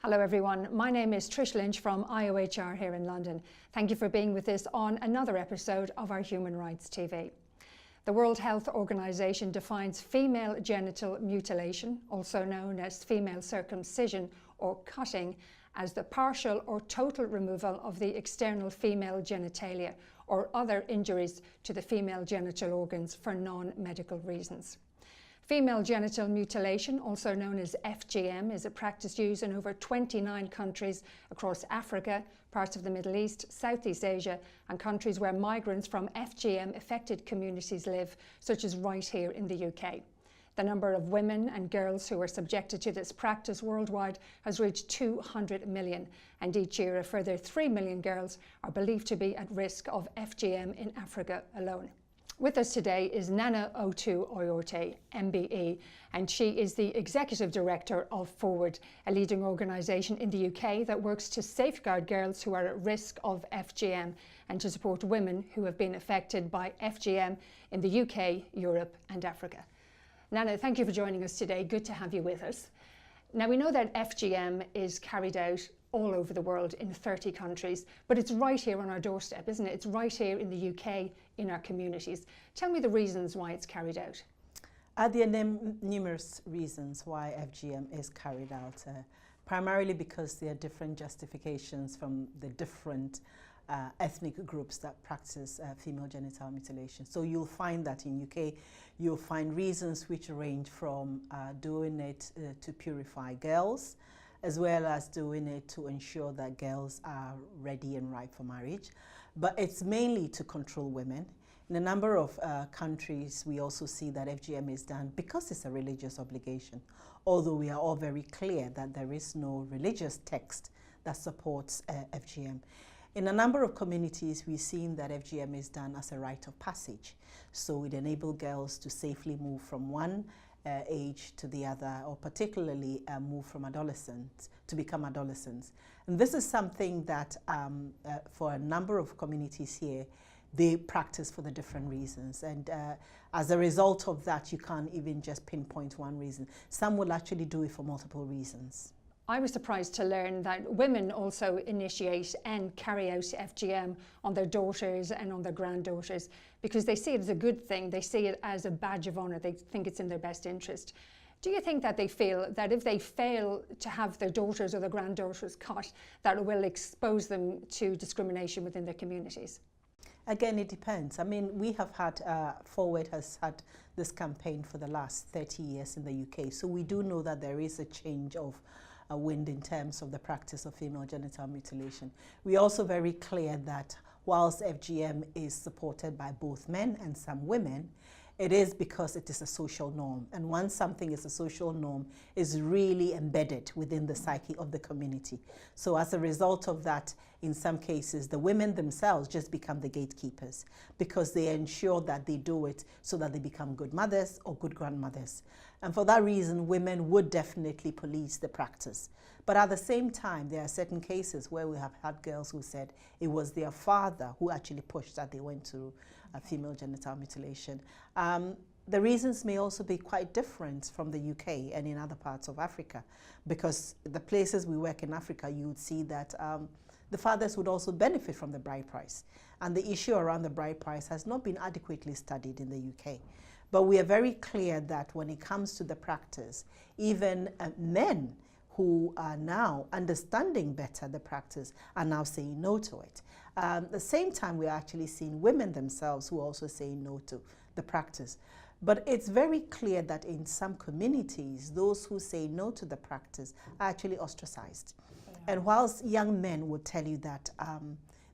Hello everyone, my name is Trish Lynch from IOHR here in London. Thank you for being with us on another episode of our Human Rights TV. The World Health Organization defines female genital mutilation, also known as female circumcision or cutting, as the partial or total removal of the external female genitalia or other injuries to the female genital organs for non-medical reasons. Female genital mutilation, also known as FGM, is a practice used in over 29 countries across Africa, parts of the Middle East, Southeast Asia, and countries where migrants from FGM-affected communities live, such as right here in the UK. The number of women and girls who are subjected to this practice worldwide has reached 200 million, and each year a further 3 million girls are believed to be at risk of FGM in Africa alone. With us today is Naana Otoo-Oyortey, MBE, and she is the Executive Director of Forward, a leading organisation in the UK that works to safeguard girls who are at risk of FGM and to support women who have been affected by FGM in the UK, Europe and Africa. Naana, thank you for joining us today. Good to have you with us. Now, we know that FGM is carried out all over the world in 30 countries, but it's right here on our doorstep, isn't it? It's right here in the UK, in our communities. Tell me the reasons why it's carried out. There are numerous reasons why FGM is carried out, primarily because there are different justifications from the different ethnic groups that practice female genital mutilation. So you'll find that in UK, you'll find reasons which range from doing it to purify girls, as well as doing it to ensure that girls are ready and ripe for marriage. But it's mainly to control women. In a number of countries, we also see that FGM is done because it's a religious obligation, although we are all very clear that there is no religious text that supports FGM. In a number of communities, we've seen that FGM is done as a rite of passage. So it enables girls to safely move from one age to the other, or particularly move from adolescents to become adolescents. And this is something that for a number of communities here, they practice for the different reasons. And as a result of that, you can't even just pinpoint one reason. Some will actually do it for multiple reasons. I was surprised to learn that women also initiate and carry out FGM on their daughters and on their granddaughters because they see it as a good thing. They see it as a badge of honour. They think it's in their best interest. Do you think that they feel that if they fail to have their daughters or their granddaughters cut, that it will expose them to discrimination within their communities? Again, it depends. I mean, we have had, Forward has had this campaign for the last 30 years in the UK. So we do know that there is a change of wind in terms of the practice of female genital mutilation. We're also very clear that whilst FGM is supported by both men and some women, it is because it is a social norm. And once something is a social norm, it's really embedded within the psyche of the community. So as a result of that, in some cases, the women themselves just become the gatekeepers because they ensure that they do it so that they become good mothers or good grandmothers. And for that reason, women would definitely police the practice. But at the same time, there are certain cases where we have had girls who said it was their father who actually pushed that they went to female genital mutilation. The reasons may also be quite different from the UK and in other parts of Africa, because the places we work in Africa, you would see that the fathers would also benefit from the bride price. And the issue around the bride price has not been adequately studied in the UK. But we are very clear that when it comes to the practice, even men who are now understanding better the practice are now saying no to it. At the same time, we're actually seeing women themselves who are also saying no to the practice. But it's very clear that in some communities, those who say no to the practice are actually ostracized. Yeah. And whilst young men would tell you that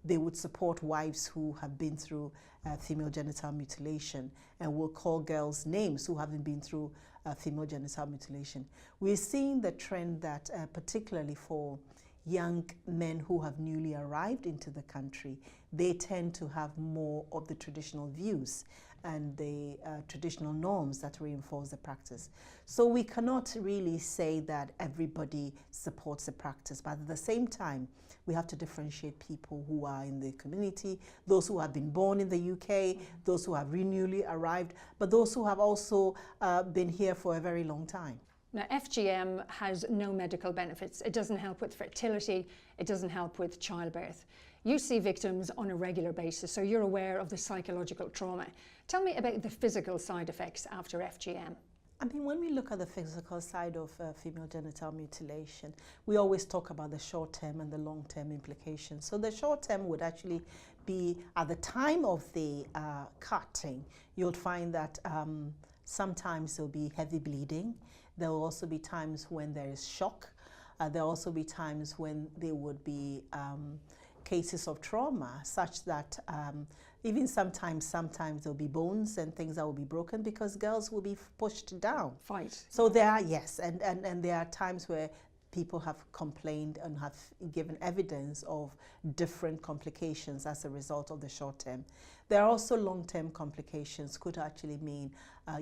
they would support wives who have been through female genital mutilation and will call girls names who haven't been through female genital mutilation, we're seeing the trend that particularly for young men who have newly arrived into the country, they tend to have more of the traditional views and the traditional norms that reinforce the practice. So we cannot really say that everybody supports the practice, but at the same time, we have to differentiate people who are in the community, those who have been born in the UK, those who have newly arrived, but those who have also been here for a very long time. Now, FGM has no medical benefits. It doesn't help with fertility. It doesn't help with childbirth. You see victims on a regular basis, so you're aware of the psychological trauma. Tell me about the physical side effects after FGM. I mean, when we look at the physical side of female genital mutilation, we always talk about the short-term and the long-term implications. So the short-term would actually be at the time of the cutting, you'll find that sometimes there'll be heavy bleeding. There will also be times when there is shock. There will also be times when there would be cases of trauma, such that even sometimes there'll be bones and things that will be broken because girls will be pushed down. Fight. So there are, yes, and there are times where people have complained and have given evidence of different complications as a result of the short term. There are also long-term complications, could actually mean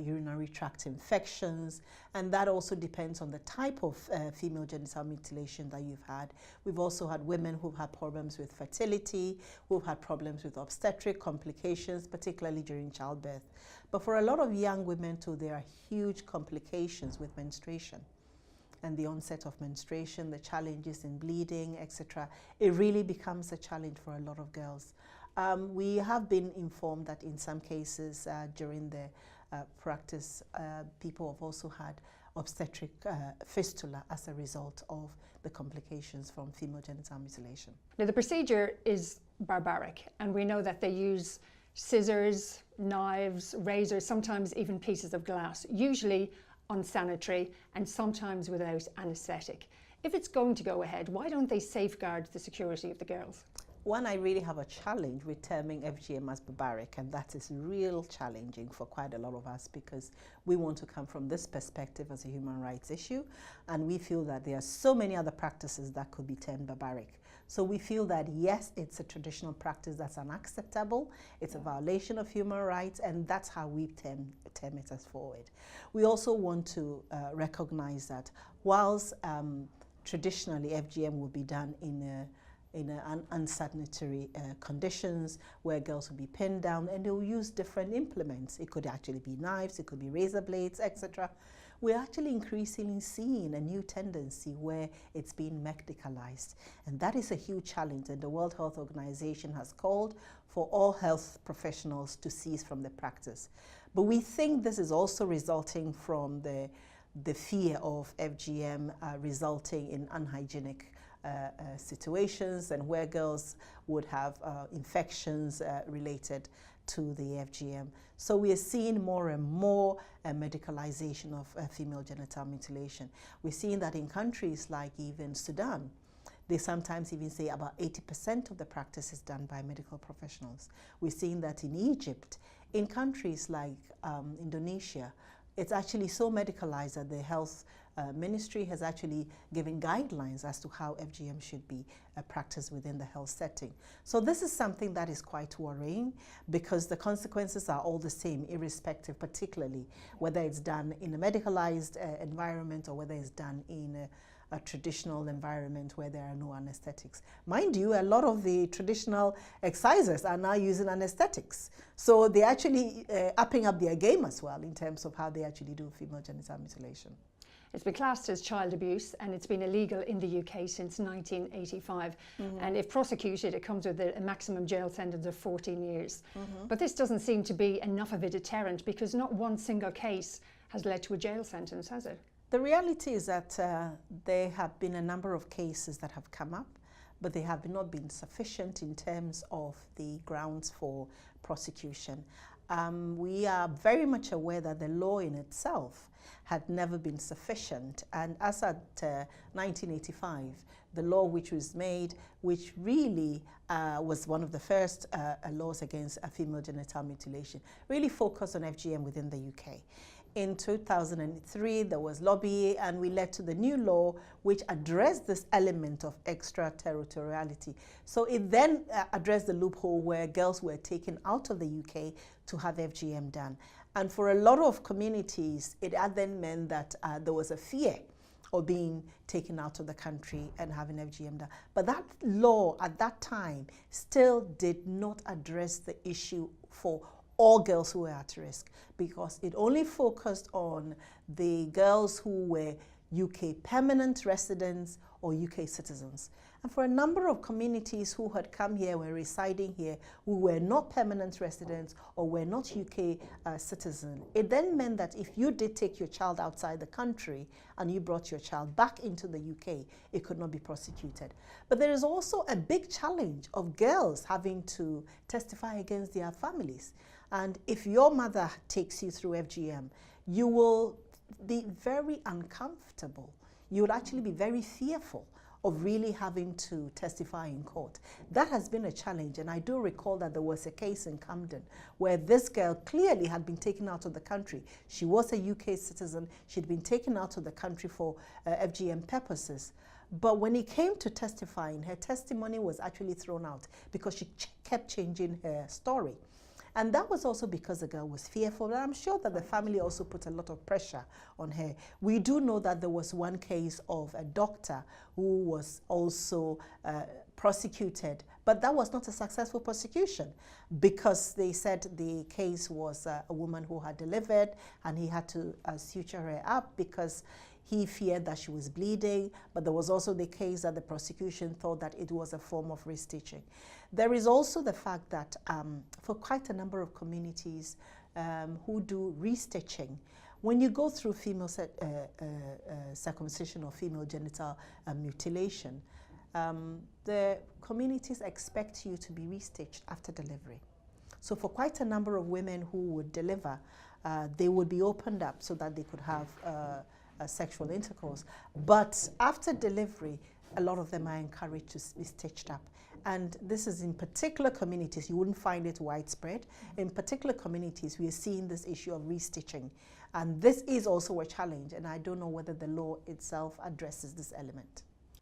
urinary tract infections, and that also depends on the type of female genital mutilation that you've had. We've also had women who've had problems with fertility, who've had problems with obstetric complications, particularly during childbirth. But for a lot of young women too, there are huge complications with menstruation and the onset of menstruation, the challenges in bleeding, etc. It really becomes a challenge for a lot of girls. We have been informed that in some cases during the practice, people have also had obstetric fistula as a result of the complications from female genital mutilation. Now, the procedure is barbaric, and we know that they use scissors, knives, razors, sometimes even pieces of glass, usually unsanitary and sometimes without anaesthetic. If it's going to go ahead, why don't they safeguard the security of the girls? One, I really have a challenge with terming FGM as barbaric, and that is real challenging for quite a lot of us because we want to come from this perspective as a human rights issue, and we feel that there are so many other practices that could be termed barbaric. So we feel that yes, it's a traditional practice that's unacceptable, it's a violation of human rights, and that's how we term it as forward. We also want to recognize that whilst traditionally FGM will be done in unsanitary conditions where girls will be pinned down and they'll use different implements. It could actually be knives, it could be razor blades, etc. We're actually increasingly seeing a new tendency where it's being medicalized, and that is a huge challenge, and the World Health Organization has called for all health professionals to cease from the practice. But we think this is also resulting from the fear of FGM resulting in unhygienic situations and where girls would have infections related to the FGM. So we are seeing more and more medicalization of female genital mutilation. We're seeing that in countries like even Sudan. They sometimes even say about 80% of the practice is done by medical professionals. We're seeing that in Egypt. In countries like Indonesia, it's actually so medicalized that the health ministry has actually given guidelines as to how FGM should be practiced within the health setting. So this is something that is quite worrying because the consequences are all the same, irrespective, particularly whether it's done in a medicalized environment or whether it's done in a traditional environment where there are no anesthetics. Mind you, a lot of the traditional excisers are now using anesthetics. So they're actually upping up their game as well in terms of how they actually do female genital mutilation. It's been classed as child abuse and it's been illegal in the UK since 1985. And if prosecuted, it comes with a maximum jail sentence of 14 years. But this doesn't seem to be enough of a deterrent because not one single case has led to a jail sentence, has it? The reality is that there have been a number of cases that have come up, but they have not been sufficient in terms of the grounds for prosecution. We are very much aware that the law in itself had never been sufficient, and as at 1985, the law which was made, which really was one of the first laws against female genital mutilation, really focused on FGM within the UK. In 2003, there was lobby, and we led to the new law which addressed this element of extraterritoriality. So it then addressed the loophole where girls were taken out of the UK to have FGM done. And for a lot of communities, it then meant that there was a fear of being taken out of the country and having FGM done. But that law at that time still did not address the issue for all girls who were at risk, because it only focused on the girls who were UK permanent residents or UK citizens. And for a number of communities who had come here, were residing here, who were not permanent residents or were not UK citizens, it then meant that if you did take your child outside the country and you brought your child back into the UK, it could not be prosecuted. But there is also a big challenge of girls having to testify against their families. And if your mother takes you through FGM, you will be very uncomfortable. You would actually be very fearful of really having to testify in court. That has been a challenge, and I do recall that there was a case in Camden where this girl clearly had been taken out of the country. She was a UK citizen. She'd been taken out of the country for FGM purposes. But when it came to testifying, her testimony was actually thrown out because she kept changing her story. And that was also because the girl was fearful. And I'm sure that the family also put a lot of pressure on her. We do know that there was one case of a doctor who was also prosecuted, but that was not a successful prosecution because they said the case was a woman who had delivered and he had to suture her up because he feared that she was bleeding, but there was also the case that the prosecution thought that it was a form of restitching. There is also the fact that for quite a number of communities who do restitching, when you go through female circumcision or female genital mutilation, the communities expect you to be restitched after delivery. So for quite a number of women who would deliver, they would be opened up so that they could have sexual intercourse. But after delivery, a lot of them are encouraged to be stitched up. And this is in particular communities, you wouldn't find it widespread. In particular communities, we are seeing this issue of restitching. And this is also a challenge, and I don't know whether the law itself addresses this element.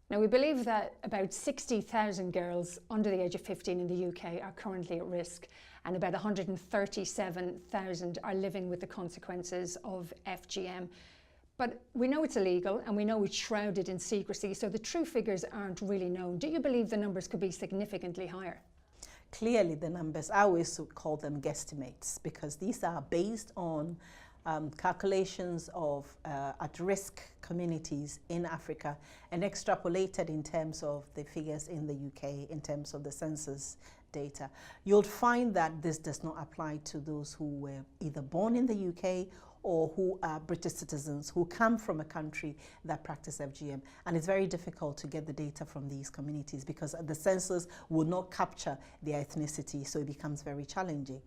Now, we believe that about 60,000 girls under the age of 15 in the UK are currently at risk, and about 137,000 are living with the consequences of FGM. But we know it's illegal and we know it's shrouded in secrecy, so the true figures aren't really known. Do you believe the numbers could be significantly higher? Clearly the numbers, I always call them guesstimates, because these are based on calculations of at-risk communities in Africa and extrapolated in terms of the figures in the UK, in terms of the census data. You'll find that this does not apply to those who were either born in the UK or who are British citizens who come from a country that practice FGM. And it's very difficult to get the data from these communities because the census will not capture their ethnicity, so it becomes very challenging.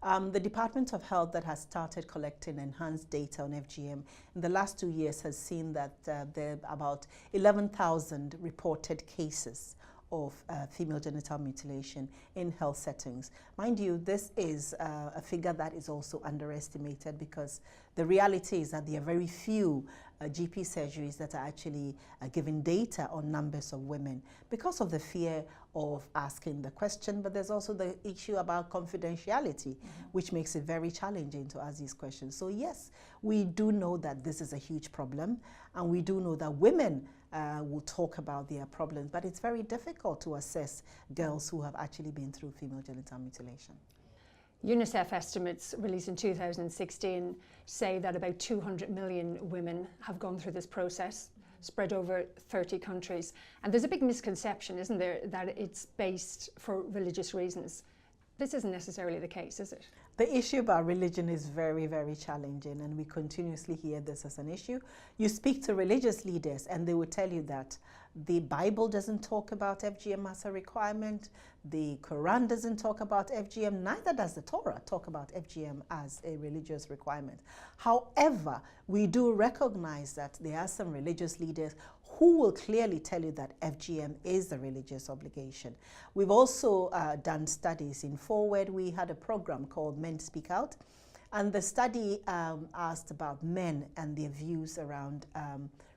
The Department of Health that has started collecting enhanced data on FGM in the last 2 years has seen that there are about 11,000 reported cases of female genital mutilation in health settings. Mind you, this is a figure that is also underestimated because the reality is that there are very few GP surgeries that are actually giving data on numbers of women because of the fear of asking the question, but there's also the issue about confidentiality, which makes it very challenging to ask these questions. So yes, we do know that this is a huge problem, and we do know that women will talk about their problems, but it's very difficult to assess girls who have actually been through female genital mutilation. UNICEF estimates released in 2016 say that about 200 million women have gone through this process, spread over 30 countries. And there's a big misconception, isn't there, that it's based for religious reasons. This isn't necessarily the case, is it? The issue about religion is very, very challenging, and we continuously hear this as an issue. You speak to religious leaders and they will tell you that the Bible doesn't talk about FGM as a requirement, the Quran doesn't talk about FGM, neither does the Torah talk about FGM as a religious requirement. However, we do recognize that there are some religious leaders who will clearly tell you that FGM is a religious obligation. We've also done studies in Forward. We had a program called Men Speak Out, and the study asked about men and their views around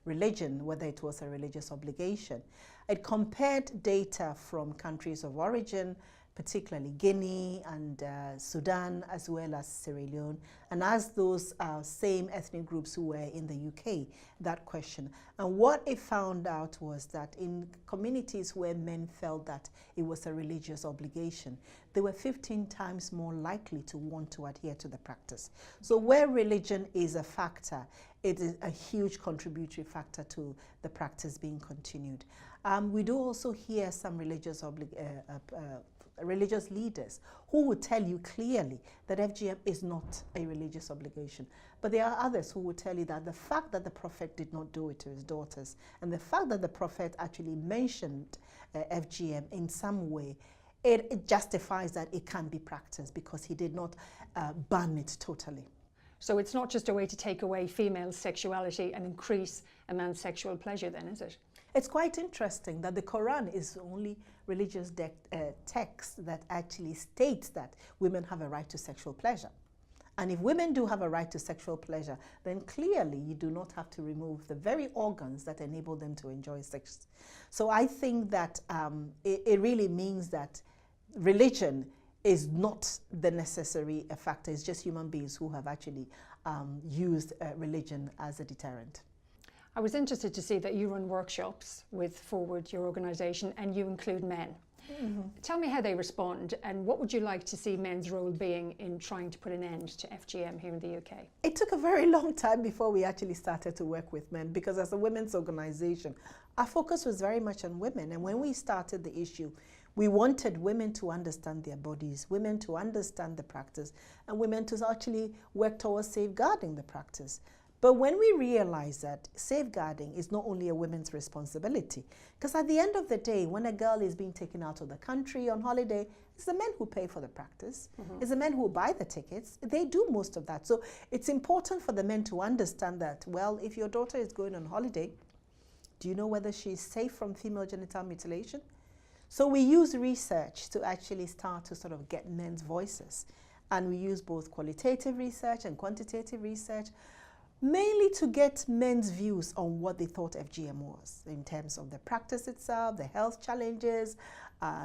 religion, whether it was a religious obligation. It compared data from countries of origin, particularly Guinea and Sudan, as well as Sierra Leone, and asked those same ethnic groups who were in the UK that question. And what it found out was that in communities where men felt that it was a religious obligation, they were 15 times more likely to want to adhere to the practice. So where religion is a factor, it is a huge contributory factor to the practice being continued. We do also hear some religious leaders who would tell you clearly that FGM is not a religious obligation. But there are others who would tell you that the fact that the Prophet did not do it to his daughters, and the fact that the Prophet actually mentioned FGM in some way, it justifies that it can be practiced because he did not ban it totally. So it's not just a way to take away female sexuality and increase a man's sexual pleasure then, is it? It's quite interesting that the Quran is the only religious text that actually states that women have a right to sexual pleasure. And if women do have a right to sexual pleasure, then clearly you do not have to remove the very organs that enable them to enjoy sex. So I think that it really means that religion is not the necessary factor. It's just human beings who have actually used religion as a deterrent. I was interested to see that you run workshops with Forward, your organisation, and you include men. Mm-hmm. Tell me how they respond, and what would you like to see men's role being in trying to put an end to FGM here in the UK? It took a very long time before we actually started to work with men, because as a women's organisation, our focus was very much on women. And when we started the issue, we wanted women to understand their bodies, women to understand the practice, and women to actually work towards safeguarding the practice. But when we realize that safeguarding is not only a woman's responsibility, because at the end of the day, when a girl is being taken out of the country on holiday, it's the men who pay for the practice. Mm-hmm. It's the men who buy the tickets. They do most of that. So it's important for the men to understand that, well, if your daughter is going on holiday, do you know whether she's safe from female genital mutilation? So we use research to actually start to sort of get men's voices. And we use both qualitative research and quantitative research, mainly to get men's views on what they thought FGM was in terms of the practice itself, the health challenges,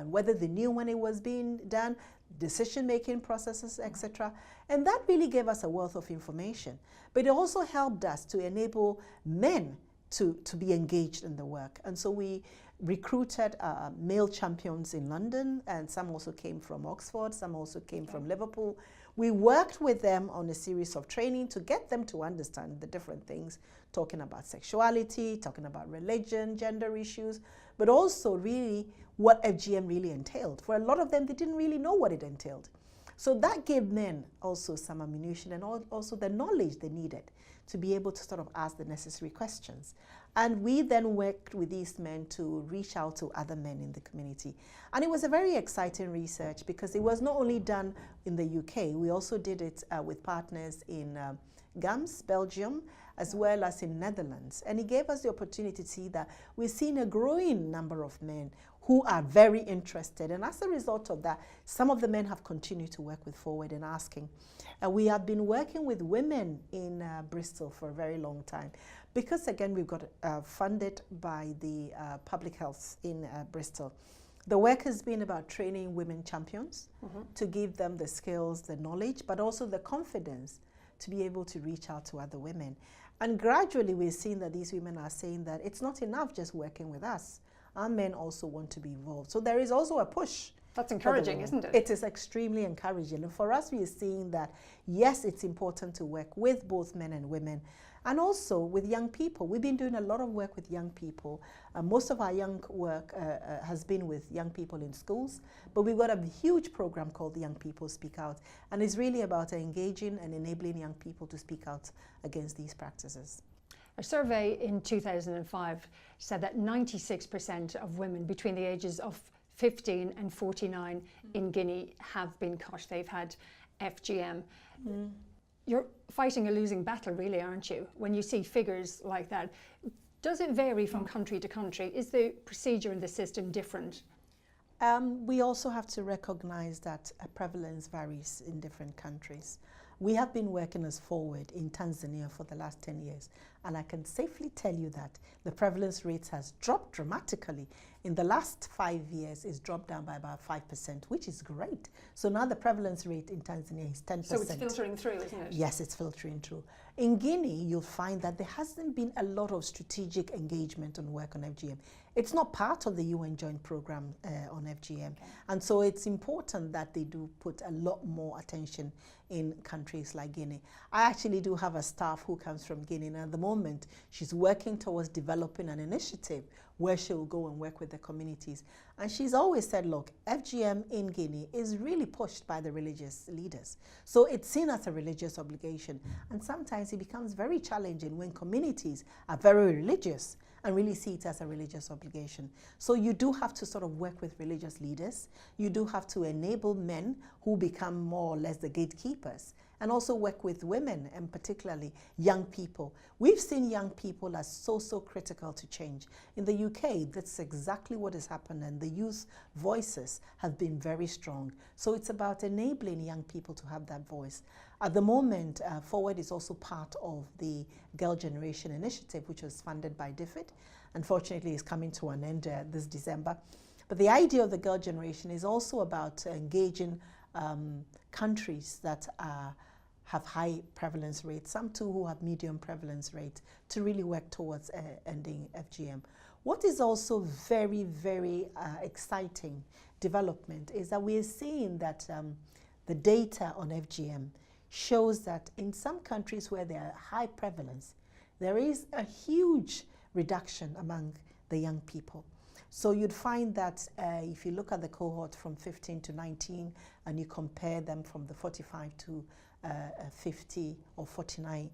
whether they knew when it was being done, decision-making processes, etc. And that really gave us a wealth of information. But it also helped us to enable men to be engaged in the work. And so we recruited male champions in London, and some also came from Oxford, some also came from Liverpool. We worked with them on a series of training to get them to understand the different things, talking about sexuality, talking about religion, gender issues, but also really what FGM really entailed. For a lot of them, they didn't really know what it entailed. So that gave men also some ammunition and also the knowledge they needed to be able to sort of ask the necessary questions. And we then worked with these men to reach out to other men in the community. And it was a very exciting research because it was not only done in the UK, we also did it with partners in GAMS, Belgium, as well as in Netherlands. And it gave us the opportunity to see that we're seeing a growing number of men who are very interested. And as a result of that, some of the men have continued to work with Forward and asking. We have been working with women in Bristol for a very long time because, again, we've got funded by the public health in Bristol. The work has been about training women champions to give them the skills, the knowledge, but also the confidence to be able to reach out to other women. And gradually we're seeing that these women are saying that it's not enough just working with us. Our men also want to be involved. So there is also a push. That's encouraging, isn't it? It is extremely encouraging. And for us, we are seeing that, yes, it's important to work with both men and women, and also with young people. We've been doing a lot of work with young people. Most of our young work has been with young people in schools, but we've got a huge program called Young People Speak Out, and it's really about engaging and enabling young people to speak out against these practices. A survey in 2005 said that 96% of women between the ages of 15 and 49 in Guinea have been caught. They've had FGM. You're fighting a losing battle, really, aren't you? When you see figures like that, does it vary from country to country? Is the procedure in the system different? We also have to recognize that prevalence varies in different countries. We have been working as Forward in Tanzania for the last 10 years, and I can safely tell you that the prevalence rate has dropped dramatically In the last 5 years, it's dropped down by about 5%, which is great. So now the prevalence rate in Tanzania is 10%. So it's filtering through, isn't it? Yes, it's filtering through. In Guinea, you'll find that there hasn't been a lot of strategic engagement on work on FGM. It's not part of the UN Joint Program on FGM. Okay. And so it's important that they do put a lot more attention in countries like Guinea. I actually do have a staff who comes from Guinea, and at the moment, she's working towards developing an initiative where she'll go and work with the communities. And she's always said, look, FGM in Guinea is really pushed by the religious leaders. So it's seen as a religious obligation. And sometimes it becomes very challenging when communities are very religious and really see it as a religious obligation. So you do have to sort of work with religious leaders. You do have to enable men who become more or less the gatekeepers, and also work with women, and particularly young people. We've seen young people as so critical to change. In the UK, that's exactly what has happened, and the youth voices have been very strong. So it's about enabling young people to have that voice. At the moment, Forward is also part of the Girl Generation Initiative, which was funded by DFID. Unfortunately, it's coming to an end this December. But the idea of the Girl Generation is also about engaging countries that have high prevalence rates, some too who have medium prevalence rates, to really work towards ending FGM. What is also very exciting development is that we are seeing that the data on FGM shows that in some countries where there are high prevalence, there is a huge reduction among the young people. So you'd find that if you look at the cohort from 15 to 19 and you compare them from the 45 to 50 or 49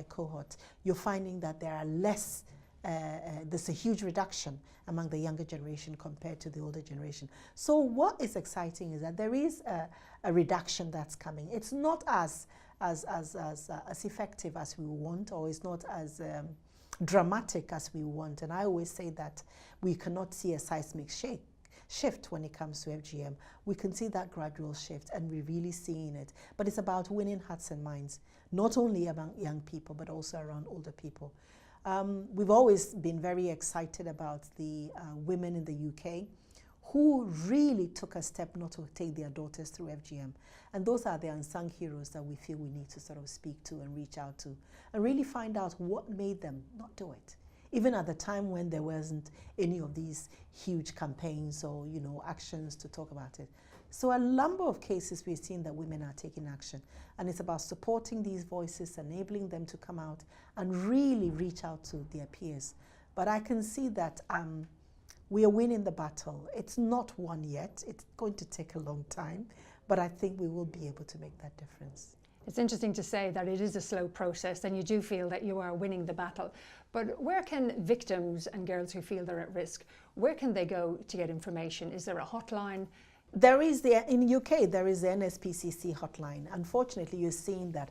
cohort, you're finding that there are less, there's a huge reduction among the younger generation compared to the older generation. So what is exciting is that there is a reduction that's coming. It's not as effective as we want, or it's not as dramatic as we want. And I always say that we cannot see a seismic shift when it comes to FGM. We can see that gradual shift, and we're really seeing it. But it's about winning hearts and minds, not only among young people, but also around older people. We've always been very excited about the women in the UK who really took a step not to take their daughters through FGM. And those are the unsung heroes that we feel we need to sort of speak to and reach out to and really find out what made them not do it. Even at the time when there wasn't any of these huge campaigns or, you know, actions to talk about it. So a number of cases we've seen that women are taking action, and it's about supporting these voices, enabling them to come out and really reach out to their peers. But I can see that we are winning the battle. It's not won yet. It's going to take a long time, but I think we will be able to make that difference. It's interesting to say that it is a slow process, and you do feel that you are winning the battle. But where can victims and girls who feel they're at risk, where can they go to get information? Is there a hotline? There is in UK, there is the NSPCC hotline. Unfortunately, you're seeing that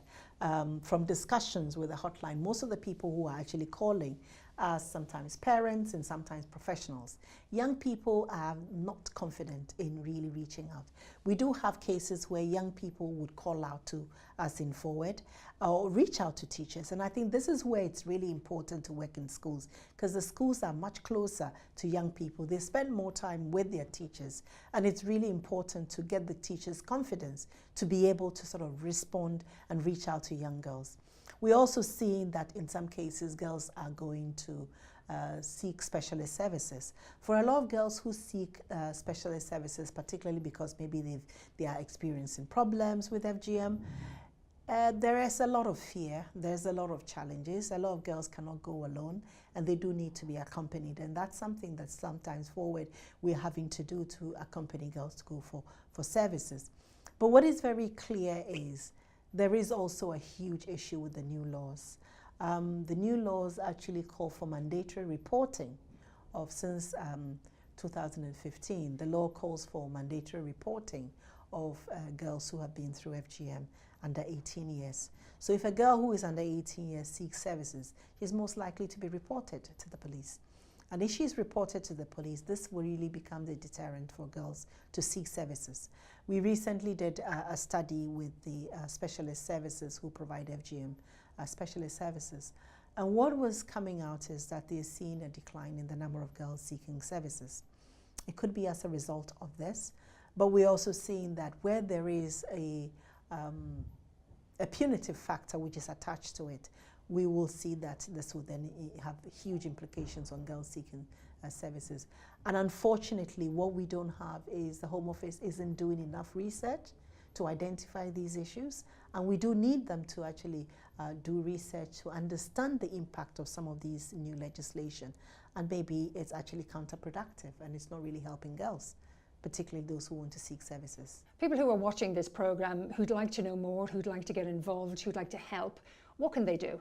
from discussions with the hotline, most of the people who are actually calling are sometimes parents and sometimes professionals. Young people are not confident in really reaching out. We do have cases where young people would call out to us in Forward or reach out to teachers. And I think this is where it's really important to work in schools, because the schools are much closer to young people. They spend more time with their teachers. And it's really important to get the teachers' confidence to be able to sort of respond and reach out to young girls. We're also seeing that in some cases, girls are going to seek specialist services. For a lot of girls who seek specialist services, particularly because maybe they are experiencing problems with FGM, there is a lot of fear, there's a lot of challenges. A lot of girls cannot go alone, and they do need to be accompanied. And that's something that sometimes Forward we're having to do to accompany girls to go for services. But what is very clear is there is also a huge issue with the new laws. The new laws actually call for mandatory reporting since 2015. The law calls for mandatory reporting of girls who have been through FGM under 18 years. So if a girl who is under 18 years seeks services, she's most likely to be reported to the police. And if she's reported to the police, this will really become the deterrent for girls to seek services. We recently did a study with the specialist services who provide FGM specialist services. And what was coming out is that they're seeing a decline in the number of girls seeking services. It could be as a result of this, but we're also seeing that where there is a punitive factor which is attached to it, we will see that this will then have huge implications on girls seeking services. And unfortunately, what we don't have is the Home Office isn't doing enough research to identify these issues, and we do need them to actually do research to understand the impact of some of these new legislation, and maybe it's actually counterproductive and it's not really helping girls, particularly those who want to seek services. People who are watching this programme who'd like to know more, who'd like to get involved, who'd like to help, what can they do?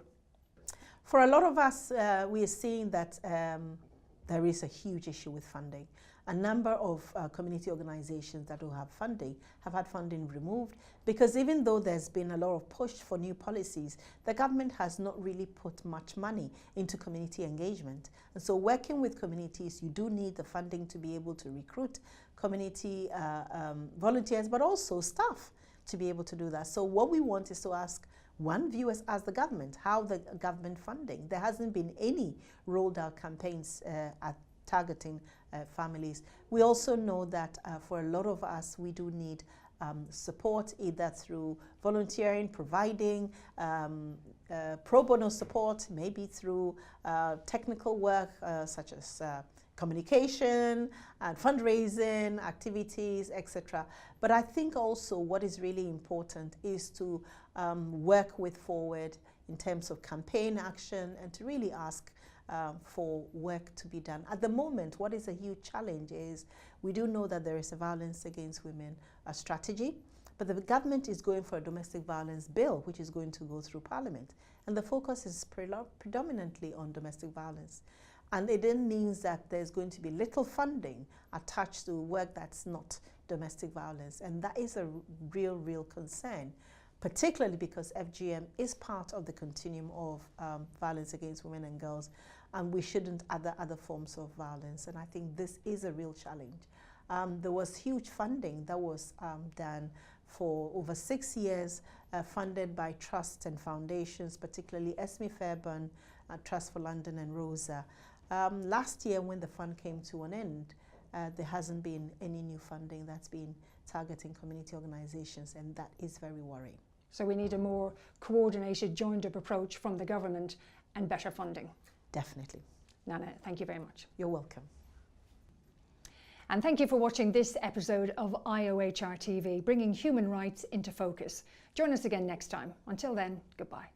For a lot of us, we are seeing that there is a huge issue with funding. A number of community organizations that will have funding have had funding removed, because even though there's been a lot of push for new policies, the government has not really put much money into community engagement. And so working with communities, you do need the funding to be able to recruit community volunteers, but also staff to be able to do that. So what we want is to ask one, viewers as the government, how the government funding. There hasn't been any rolled out campaigns at targeting families. We also know that for a lot of us, we do need support, either through volunteering, providing pro bono support, maybe through technical work such as communication and fundraising activities, etc. But I think also what is really important is to work with Forward in terms of campaign action and to really ask for work to be done. At the moment, what is a huge challenge is we do know that there is a violence against women strategy, but the government is going for a domestic violence bill, which is going to go through Parliament. And the focus is predominantly on domestic violence. And it then means that there's going to be little funding attached to work that's not domestic violence. And that is a real concern, particularly because FGM is part of the continuum of violence against women and girls, and we shouldn't add other forms of violence. And I think this is a real challenge. There was huge funding that was done for over 6 years, funded by trusts and foundations, particularly Esme Fairburn, Trust for London and Rosa. Last year, when the fund came to an end, there hasn't been any new funding that's been targeting community organizations, and that is very worrying. So we need a more coordinated, joined-up approach from the government and better funding. Definitely. Naana, thank you very much. You're welcome. And thank you for watching this episode of IOHR TV, bringing human rights into focus. Join us again next time. Until then, goodbye.